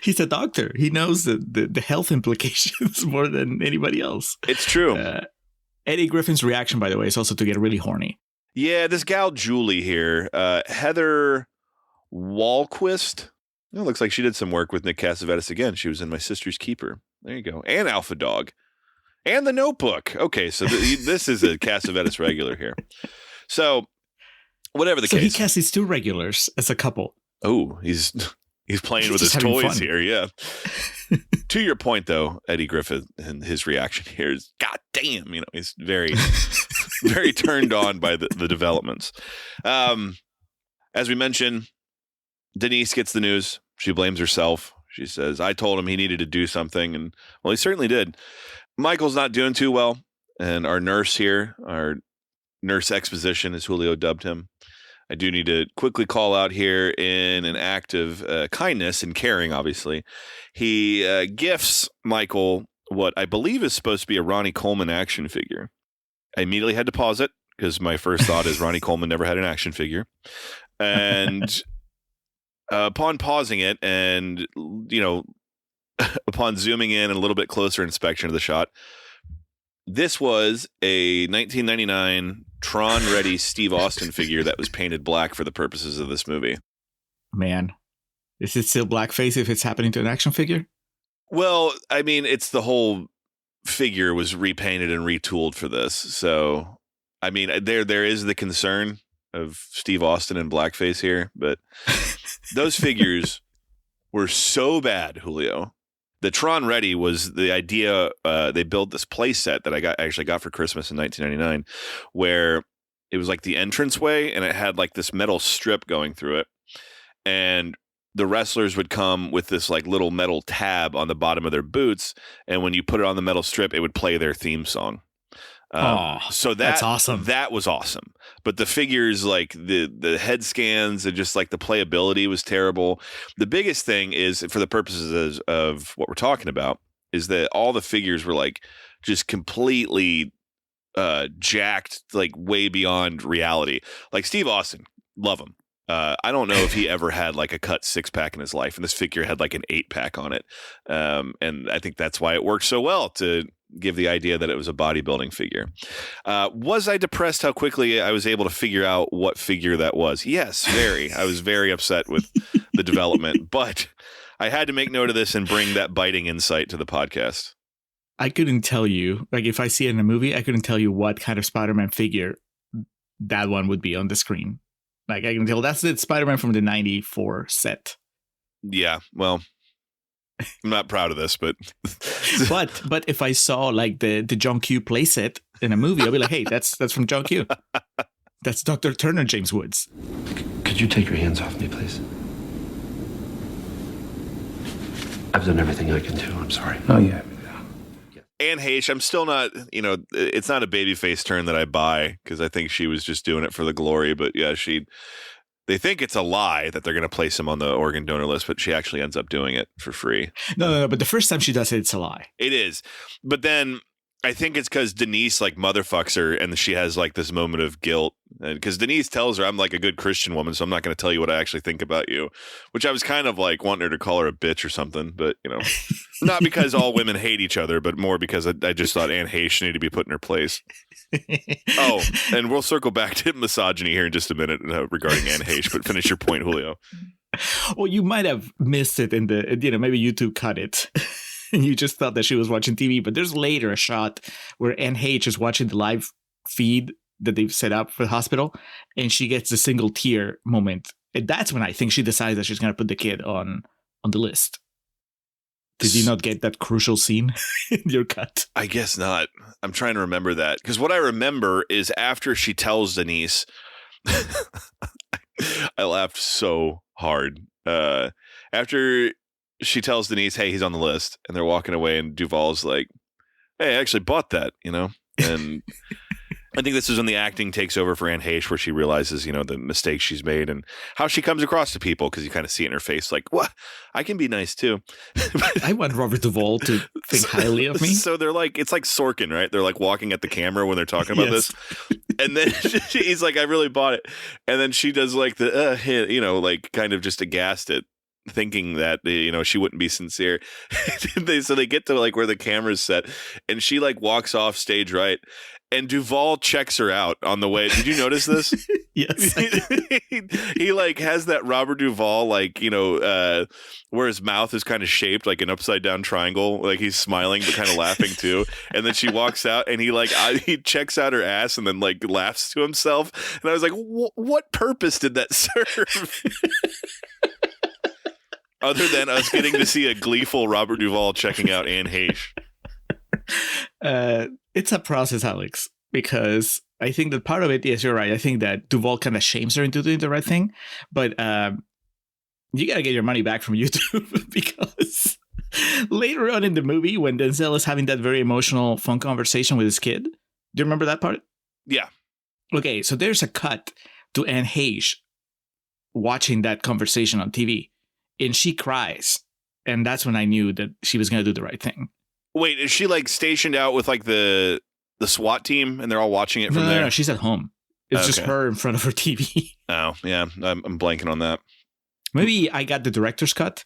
He's a doctor. He knows the health implications more than anybody else. It's true. Eddie Griffin's reaction, by the way, is also to get really horny. Yeah, this gal Julie here, Heather Walquist. It looks like she did some work with Nick Cassavetes again. She was in My Sister's Keeper. There you go. And Alpha Dog. And The Notebook. Okay, so this is a Cassavetes regular here. So, whatever the case. So he casts these two regulars as a couple. Oh, he's playing with his toys here, yeah. To your point, though, Eddie Griffin and his reaction here is, God damn, he's very, very turned on by the developments. As we mentioned, Denise gets the news. She blames herself. She says, I told him he needed to do something, and well, he certainly did. Michael's not doing too well, and our nurse here, our nurse exposition, as Julio dubbed him, I do need to quickly call out here in an act of kindness and caring, obviously. He gifts Michael what I believe is supposed to be a Ronnie Coleman action figure. I immediately had to pause it because my first thought is Ronnie Coleman never had an action figure. And upon pausing it and, upon zooming in and a little bit closer inspection of the shot, this was a 1999 Tron-ready Steve Austin figure that was painted black for the purposes of this movie. Man, is it still blackface if it's happening to an action figure? Well, I mean, it's the whole figure was repainted and retooled for this. So, I mean, there is the concern of Steve Austin in blackface here, but those figures were so bad, Julio. The Tron Ready was the idea. They built this play set that I actually got for Christmas in 1999, where it was like the entranceway and it had like this metal strip going through it. And the wrestlers would come with this like little metal tab on the bottom of their boots. And when you put it on the metal strip, it would play their theme song. So that's awesome. That was awesome. But the figures, like the head scans and just like the playability was terrible. The biggest thing is, for the purposes of what we're talking about, is that all the figures were like just completely jacked, like way beyond reality. Like Steve Austin, love him. I don't know if he ever had like a cut 6-pack in his life, and this figure had like an 8-pack on it. And I think that's why it worked so well, to give the idea that it was a bodybuilding figure. Was I depressed how quickly I was able to figure out what figure that was? Yes, very. I was very upset with the development, but I had to make note of this and bring that biting insight to the podcast. I couldn't tell you, like if I see it in a movie, I couldn't tell you what kind of Spider-Man figure that one would be on the screen. Like I can tell that's the Spider-Man from the 94 set. Yeah, well, I'm not proud of this, but but if I saw like the John Q playset in a movie, I'll be like, hey, that's from John Q. That's Dr. Turner, James Woods. Could you take your hands off me, please? I've done everything I can do. I'm sorry. Oh, yeah. Anne Heche, I'm still not, it's not a babyface turn that I buy, because I think she was just doing it for the glory. But yeah, they think it's a lie that they're going to place him on the organ donor list, but she actually ends up doing it for free. No, but the first time she does it, it's a lie. It is. But then I think it's because Denise like motherfucks her, and she has like this moment of guilt. Because Denise tells her, I'm like a good Christian woman, so I'm not going to tell you what I actually think about you, which I was kind of like wanting her to call her a bitch or something. But, not because all women hate each other, but more because I just thought Anne Heche needed to be put in her place. Oh, and we'll circle back to misogyny here in just a minute regarding Anne Heche, but finish your point, Julio. Well, you might have missed it in the, maybe YouTube cut it. And you just thought that she was watching TV, but there's later a shot where Anne Heche is watching the live feed that they've set up for the hospital, and she gets the single tear moment. And that's when I think she decides that she's going to put the kid on the list. Did you not get that crucial scene in your cut? I guess not. I'm trying to remember that, because what I remember is after she tells Denise, I laughed so hard. After she tells Denise, hey, he's on the list, and they're walking away, and Duvall's like, hey, I actually bought that, and I think this is when the acting takes over for Anne Heche, where she realizes, the mistakes she's made and how she comes across to people, because you kind of see it in her face, like, what? I can be nice too. I want Robert Duvall to think highly of me. So they're like, it's like Sorkin, right? They're like walking at the camera when they're talking about this. And then he's like, I really bought it. And then she does like the, like kind of just aghast at thinking that, she wouldn't be sincere. So they get to like where the camera's set and she like walks off stage, right? And Duvall checks her out on the way. Did you notice this? Yes. he like has that Robert Duvall, like, where his mouth is kind of shaped like an upside down triangle. Like he's smiling, but kind of laughing too. And then she walks out and he checks out her ass and then like laughs to himself. And I was like, what purpose did that serve? Other than us getting to see a gleeful Robert Duvall checking out Anne Heche. It's a process, Alex, because I think that part of it, yes, you're right. I think that Duvall kind of shames her into doing the right thing, but you got to get your money back from YouTube because later on in the movie, when Denzel is having that very emotional phone conversation with his kid, do you remember that part? Yeah. Okay, so there's a cut to Anne Heche watching that conversation on TV, and she cries, and that's when I knew that she was going to do the right thing. Wait, is she like stationed out with like the SWAT team and they're all watching it from there? No, she's at home. It's just her in front of her TV. Oh, yeah. I'm blanking on that. Maybe I got the director's cut.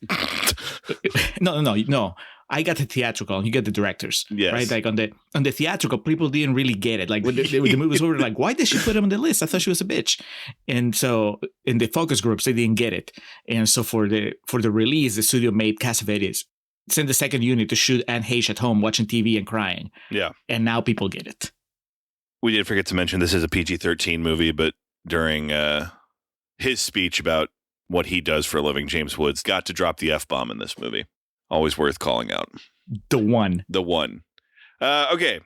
No. I got the theatrical and you get the director's. Yes. Right? Like on the theatrical, people didn't really get it. Like when the movie was over, like, why did she put him on the list? I thought she was a bitch. And so in the focus groups, they didn't get it. And so for the release, the studio made Cassavetes send the second unit to shoot Anne Heche at home watching TV and crying. Yeah. And now people get it. We did forget to mention this is a PG-13 movie, but during his speech about what he does for a living, James Woods got to drop the F-bomb in this movie. Always worth calling out. The one. Okay.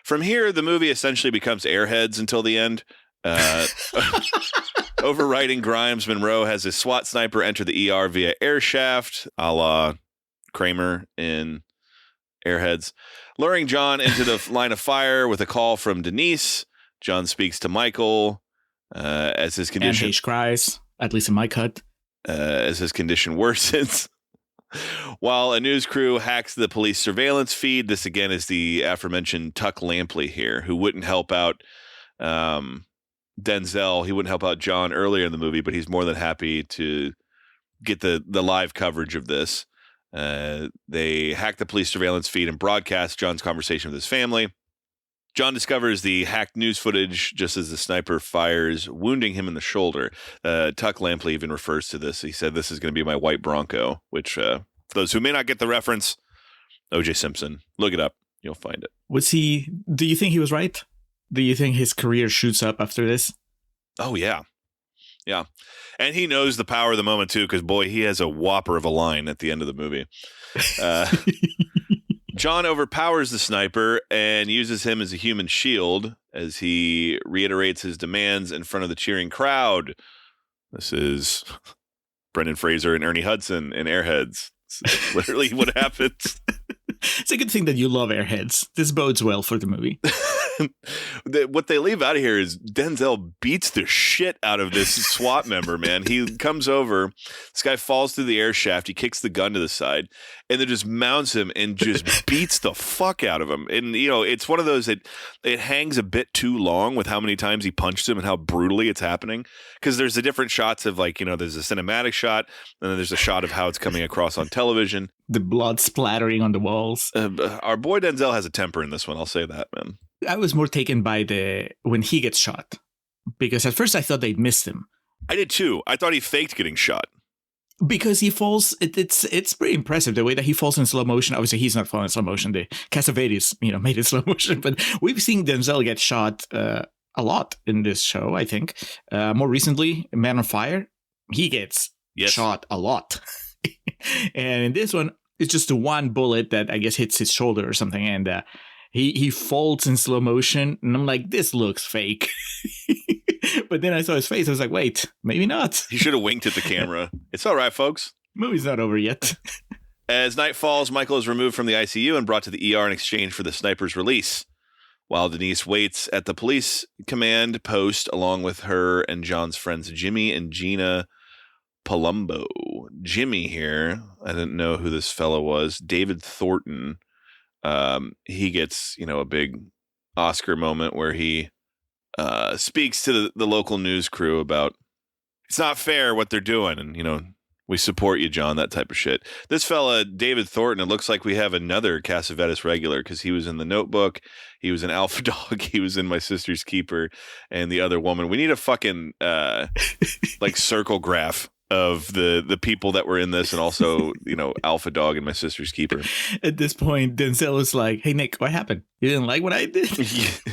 From here, the movie essentially becomes Airheads until the end. Overriding Grimes, Monroe has a SWAT sniper enter the ER via air shaft, a la Kramer in Airheads, luring John into the line of fire with a call from Denise. John speaks to Michael as his condition. And Heche cries, at least in my cut. As his condition worsens. While a news crew hacks the police surveillance feed. This again is the aforementioned Tuck Lampley here, who wouldn't help out Denzel. He wouldn't help out John earlier in the movie, but he's more than happy to get the live coverage of this. They hack the police surveillance feed and broadcast John's conversation with his family. John discovers the hacked news footage just as the sniper fires, wounding him in the shoulder. Tuck Lampley even refers to this. He said, "This is going to be my white Bronco," which, for those who may not get the reference, O.J. Simpson. Look it up. You'll find it. Do you think he was right? Do you think his career shoots up after this? Oh, yeah. Yeah. And he knows the power of the moment, too, because, boy, he has a whopper of a line at the end of the movie. John overpowers the sniper and uses him as a human shield as he reiterates his demands in front of the cheering crowd. This is Brendan Fraser and Ernie Hudson in Airheads. This is literally what happens. It's a good thing that you love Airheads. This bodes well for the movie. What they leave out of here is Denzel beats the shit out of this SWAT member, man. He comes over, this guy falls through the air shaft, he kicks the gun to the side, and then just mounts him and just beats the fuck out of him. And, it's one of those that it hangs a bit too long with how many times he punched him and how brutally it's happening. Because there's the different shots of, like, there's a cinematic shot, and then there's a shot of how it's coming across on television. The blood splattering on the walls. Our boy Denzel has a temper in this one, I'll say that, man. I was more taken by when he gets shot, because at first I thought they'd missed him. I did too. I thought he faked getting shot. Because he falls, it's pretty impressive the way that he falls in slow motion. Obviously, he's not falling in slow motion. The Cassavetes, made it slow motion. But we've seen Denzel get shot a lot in this show, I think. More recently, Man on Fire, he gets shot a lot. And in this one, it's just the one bullet that I guess hits his shoulder or something. And he folds in slow motion. And I'm like, this looks fake. But then I saw his face. I was like, wait, maybe not. He should have winked at the camera. It's all right, folks. Movie's not over yet. As night falls, Michael is removed from the ICU and brought to the ER in exchange for the sniper's release. while Denise waits at the police command post along with her and John's friends Jimmy and Gina Palumbo. Jimmy here, I didn't know who this fellow was. David Thornton. He gets, a big Oscar moment where he speaks to the local news crew about it's not fair what they're doing, and we support you, John, that type of shit. This fella, David Thornton, it looks like we have another Cassavetes regular because he was in The Notebook, he was in Alpha Dog, he was in My Sister's Keeper, and the other woman. We need a fucking circle graph of the people that were in this, and also Alpha Dog and My Sister's Keeper. At this point, Denzel is like, "Hey Nick, what happened? You didn't like what I did?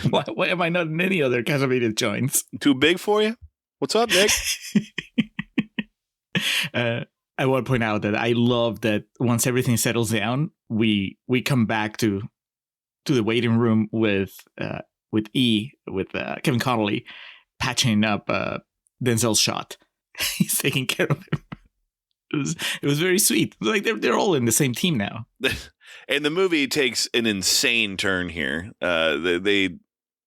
Why am I not in any other Cassavetes joints? Too big for you? What's up, Nick?" I want to point out that I love that once everything settles down, we come back to the waiting room with Kevin Connolly patching up Denzel's shot. He's taking care of him. It was very sweet. Like they're all in the same team now. And the movie takes an insane turn here.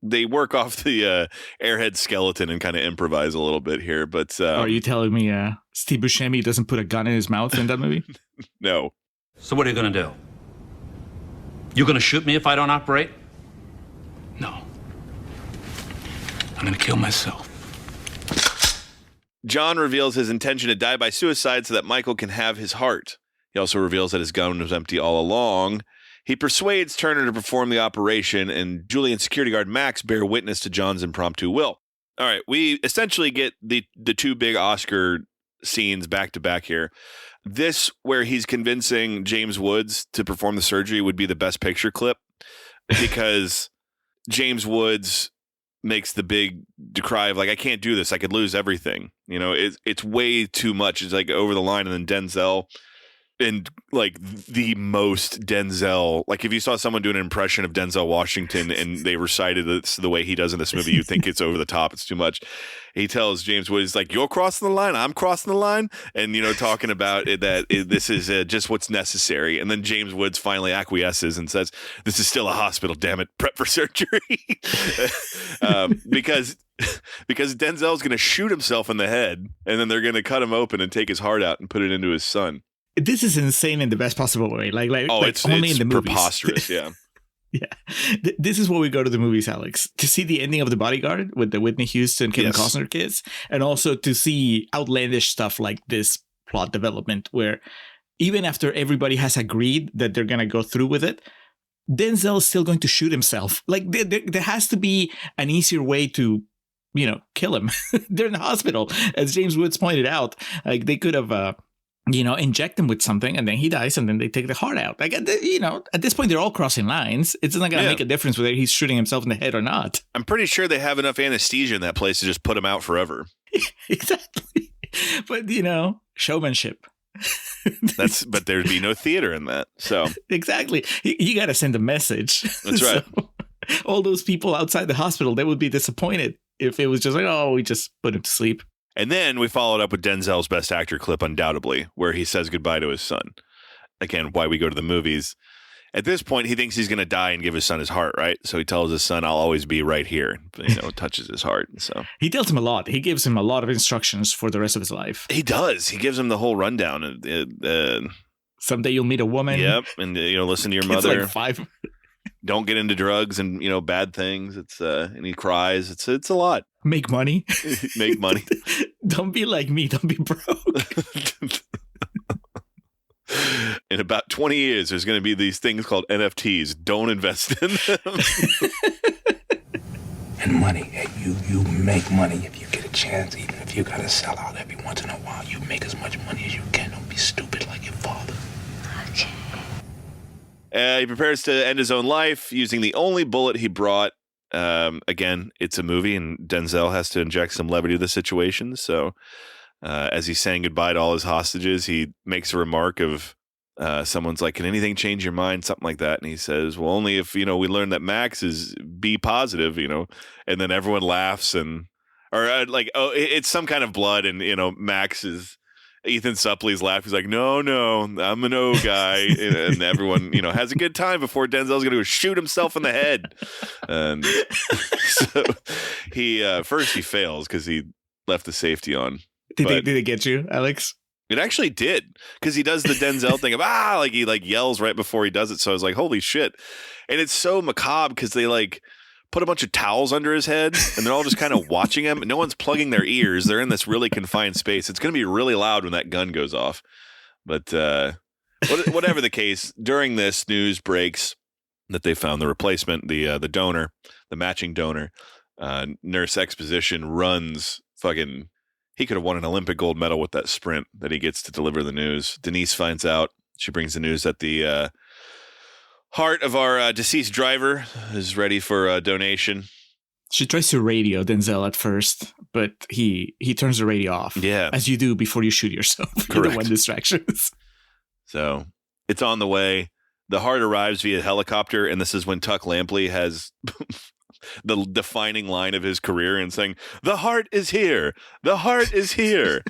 They work off the airhead skeleton and kind of improvise a little bit here. But are you telling me Steve Buscemi doesn't put a gun in his mouth in that movie? No. So what are you going to do? You going to shoot me if I don't operate? No. I'm going to kill myself. John reveals his intention to die by suicide so that Michael can have his heart. He also reveals that his gun was empty all along. He persuades Turner to perform the operation, and Julie and security guard Max bear witness to John's impromptu will. All right, we essentially get the two big Oscar scenes back to back here. This, where he's convincing James Woods to perform the surgery, would be the best picture clip because James Woods makes the big decry of like, I can't do this. I could lose everything. It's way too much. It's like over the line. And then Denzel, and like the most Denzel, like if you saw someone do an impression of Denzel Washington and they recited this the way he does in this movie, you think it's over the top. It's too much. He tells James Woods, like, you're crossing the line, I'm crossing the line. And, talking about this is just what's necessary. And then James Woods finally acquiesces and says, this is still a hospital, damn it. Prep for surgery. Because Denzel's going to shoot himself in the head and then they're going to cut him open and take his heart out and put it into his son. This is insane in the best possible way. It's only in the movies. Preposterous, yeah. Yeah. This is what we go to the movies, Alex, to see the ending of The Bodyguard with the Whitney Houston, Kevin Costner kids, and also to see outlandish stuff like this plot development where even after everybody has agreed that they're going to go through with it, Denzel is still going to shoot himself. Like there has to be an easier way to, kill him. They're in the hospital. As James Woods pointed out, like they could have, inject him with something and then he dies and then they take the heart out. Like, at this point, they're all crossing lines. It's not going to make a difference whether he's shooting himself in the head or not. I'm pretty sure they have enough anesthesia in that place to just put him out forever. Exactly. But, showmanship. But there'd be no theater in that. So exactly. You got to send a message. That's right. So, all those people outside the hospital, they would be disappointed if it was just like, oh, we just put him to sleep. And then we followed up with Denzel's best actor clip, undoubtedly, where he says goodbye to his son. Again, why we go to the movies. At this point, he thinks he's going to die and give his son his heart, right? So he tells his son, I'll always be right here. Touches his heart. So he tells him a lot. He gives him a lot of instructions for the rest of his life. He does. He gives him the whole rundown. Someday you'll meet a woman. Yep. And, listen to your mother. It's like 5. Don't get into drugs and, bad things. And he cries. It's a lot. Make money. Make money. Don't be like me. Don't be broke. In about 20 years, there's going to be these things called NFTs. Don't invest in them. And money. Hey, you make money if you get a chance, even if you got to sell out every once in a while. You make as much money as you can. Don't be stupid like your father. He prepares to end his own life using the only bullet he brought. Again, it's a movie, and Denzel has to inject some levity to the situation. So as he's saying goodbye to all his hostages, he makes a remark of someone's like, can anything change your mind? Something like that. And he says, well, only if, we learn that Max is B positive, and then everyone laughs it's some kind of blood. And, Max is Ethan Suplee's laugh. He's like, no, I'm an O guy. And everyone, has a good time before Denzel's going to shoot himself in the head. And so first he fails because he left the safety on. Did it get you, Alex? It actually did, because he does the Denzel thing of, like he like yells right before he does it. So I was like, holy shit. And it's so macabre because they like put a bunch of towels under his head and they're all just kind of watching him. No one's plugging their ears. They're in this really confined space. It's going to be really loud when that gun goes off. But whatever the case, during this, news breaks that they found the replacement, the donor, the matching donor. Nurse Exposition runs fucking. He could have won an Olympic gold medal with that sprint that he gets to deliver the news. Denise finds out. She brings the news that the heart of our deceased driver is ready for a donation. She tries to radio Denzel at first, but he turns the radio off. Yeah. As you do before you shoot yourself. Correct. You don't want distractions. So it's on the way. The heart arrives via helicopter, and this is when Tuck Lampley has the defining line of his career and saying, "The heart is here. The heart is here."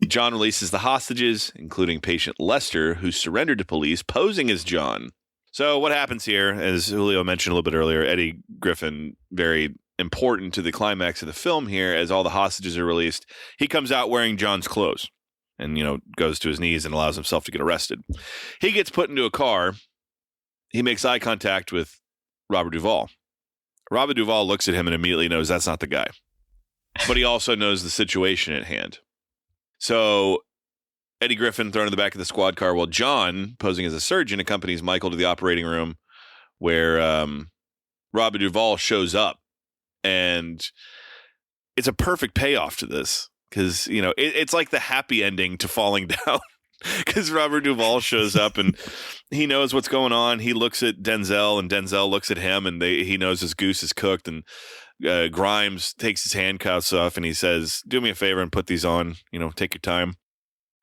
John releases the hostages, including patient Lester, who surrendered to police, posing as John. So what happens here, as Julio mentioned a little bit earlier, Eddie Griffin, very important to the climax of the film here, as all the hostages are released. He comes out wearing John's clothes and, goes to his knees and allows himself to get arrested. He gets put into a car. He makes eye contact with Robert Duvall. Robert Duvall looks at him and immediately knows that's not the guy. But he also knows the situation at hand. So Eddie Griffin thrown in the back of the squad car while John, posing as a surgeon, accompanies Michael to the operating room where Robert Duvall shows up. And it's a perfect payoff to this because, it's like the happy ending to Falling Down. Because Robert Duvall shows up and he knows what's going on. He looks at Denzel and Denzel looks at him and he knows his goose is cooked. And Grimes takes his handcuffs off and he says, "Do me a favor and put these on, take your time."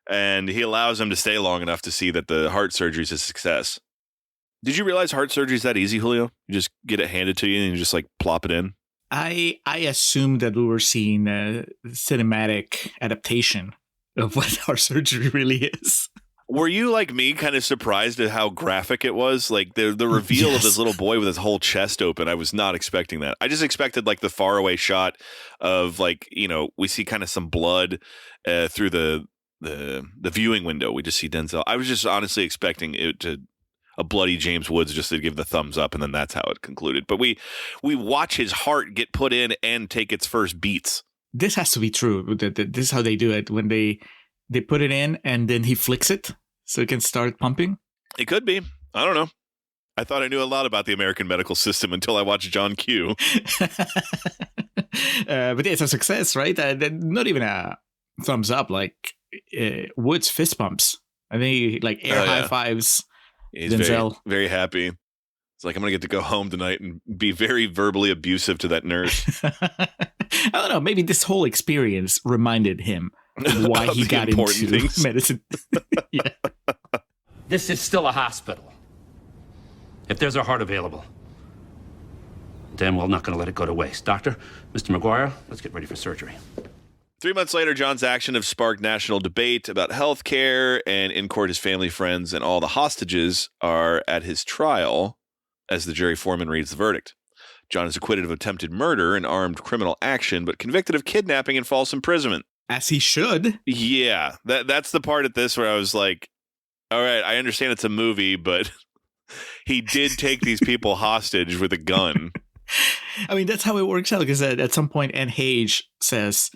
And he allows him to stay long enough to see that the heart surgery is a success. Did you realize heart surgery is that easy, Julio? You just get it handed to you and you just like plop it in? I assumed that we were seeing a cinematic adaptation of what heart surgery really is. Were you like me kind of surprised at how graphic it was? Like the reveal of this little boy with his whole chest open. I was not expecting that. I just expected like the faraway shot of like, we see kind of some blood through the viewing window. We just see Denzel. I was just honestly expecting it to a bloody James Woods just to give the thumbs up and then that's how it concluded. But we watch his heart get put in and take its first beats. This has to be true. This is how they do it. When they put it in and then he flicks it so it can start pumping. It could be. I don't know. I thought I knew a lot about the American medical system until I watched John Q. But it's a success, right? Not even a thumbs up. Like Woods fist bumps. I think he like air high fives. He's Denzel. very, very happy. It's like, I'm going to get to go home tonight and be very verbally abusive to that nurse. I don't know. Maybe this whole experience reminded him of why he got into medicine. Yeah. This is still a hospital. If there's a heart available, then we're not going to let it go to waste. Doctor, Mr. McGuire, let's get ready for surgery. 3 months later, John's action have sparked national debate about health care, and in court, his family, friends, and all the hostages are at his trial as the jury foreman reads the verdict. John is acquitted of attempted murder and armed criminal action, but convicted of kidnapping and false imprisonment. As he should. Yeah, that's the part at this where I was like, all right, I understand it's a movie, but he did take these people hostage with a gun. I mean, that's how it works out, because at some point, Anne Hage says,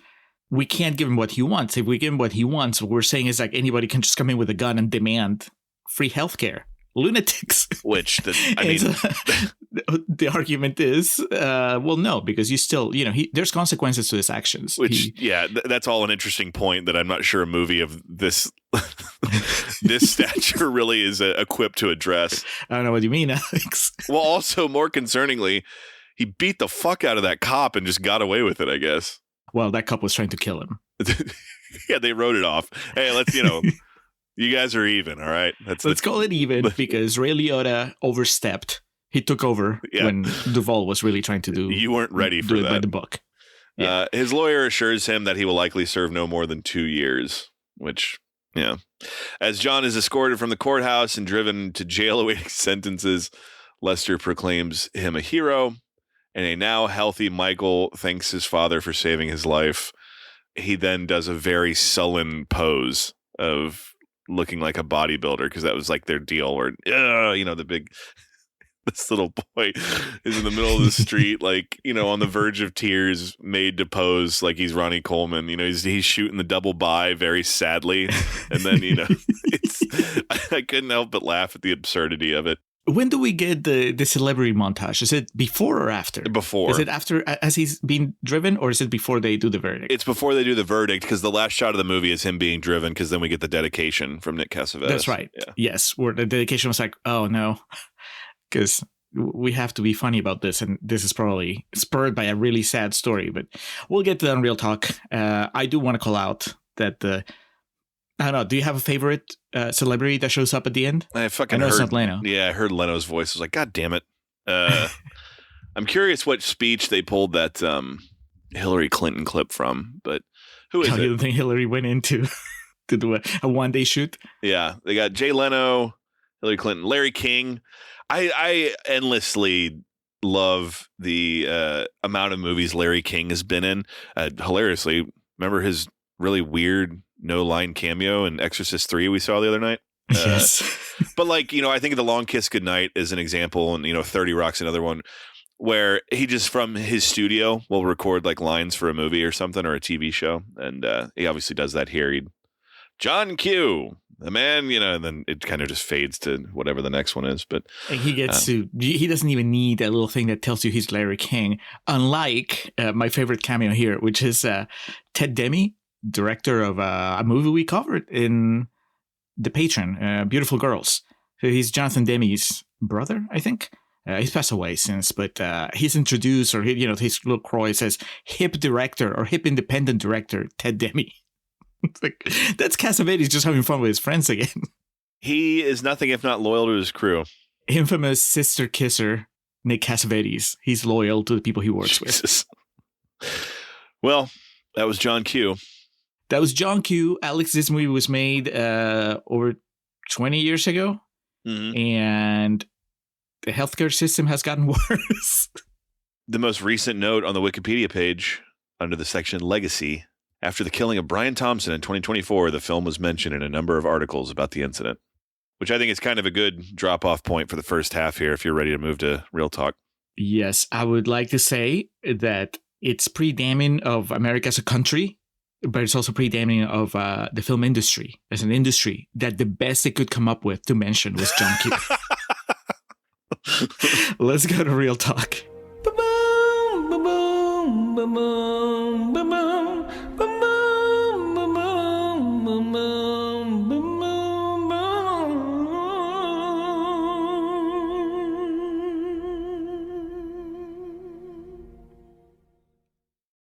we can't give him what he wants. If we give him what he wants, what we're saying is like anybody can just come in with a gun and demand free healthcare. Lunatics. Which, the argument is, well, no, because you still, there's consequences to his actions. Which, that's all an interesting point that I'm not sure a movie of this this stature really is equipped to address. I don't know what you mean, Alex. Well, also, more concerningly, he beat the fuck out of that cop and just got away with it, I guess. Well, that cop was trying to kill him. Yeah, they wrote it off. Hey, let's, you guys are even, all right? Let's call it even, because Ray Liotta overstepped. He took over when Duvall was really trying to do. You weren't ready for that. By the book. Yeah. His lawyer assures him that he will likely serve no more than 2 years, which, yeah. As John is escorted from the courthouse and driven to jail awaiting sentences, Lester proclaims him a hero, and a now healthy Michael thanks his father for saving his life. He then does a very sullen pose of looking like a bodybuilder, because that was like their deal, where, the big... This little boy is in the middle of the street, like, on the verge of tears, made to pose like he's Ronnie Coleman. He's shooting the double by very sadly. And then, I couldn't help but laugh at the absurdity of it. When do we get the celebrity montage? Is it before or after? Before. Is it after, as he's being driven, or is it before they do the verdict? It's before they do the verdict, because the last shot of the movie is him being driven, because then we get the dedication from Nick Cassavetes. That's right. Yeah. Yes, where the dedication was like, oh no, because we have to be funny about this, and this is probably spurred by a really sad story, but we'll get to that on Real Talk. I do want to call out that I don't know, do you have a favorite celebrity that shows up at the end? I know heard, it's not Leno. Yeah, I heard Leno's voice. I was like, God damn it. I'm curious what speech they pulled that Hillary Clinton clip from, but who is it? You don't think Hillary went into to do a one-day shoot? Yeah, they got Jay Leno, Hillary Clinton, Larry King. I endlessly love the amount of movies Larry King has been in. Hilariously, remember his really weird no-line cameo in Exorcist 3 we saw the other night? Yes. But I think of The Long Kiss Goodnight as an example, and 30 Rock's another one, where he just from his studio will record like lines for a movie or something, or a TV show. And he obviously does that here. John Q, the man, and then it kind of just fades to whatever the next one is. But he gets he doesn't even need a little thing that tells you he's Larry King. Unlike my favorite cameo here, which is Ted Demme, director of a movie we covered in The Patron, Beautiful Girls. So he's Jonathan Demme's brother, I think. He's passed away since, but he's introduced, or his little croy says hip director or hip independent director Ted Demme. It's like, that's Cassavetes just having fun with his friends again. He is nothing if not loyal to his crew. Infamous sister kisser Nick Cassavetes. He's loyal to the people he works with. Well, that was John Q. That was John Q. Alex, this movie was made over 20 years ago. Mm-hmm. And the healthcare system has gotten worse. The most recent note on the Wikipedia page, under the section Legacy, after the killing of Brian Thompson in 2024, the film was mentioned in a number of articles about the incident, which I think is kind of a good drop-off point for the first half here, if you're ready to move to Real Talk. Yes, I would like to say that it's pretty damning of America as a country, but it's also pretty damning of the film industry as an industry, that the best they could come up with to mention was John Q. Let's go to Real Talk. Ba-boom, ba-boom, ba-boom.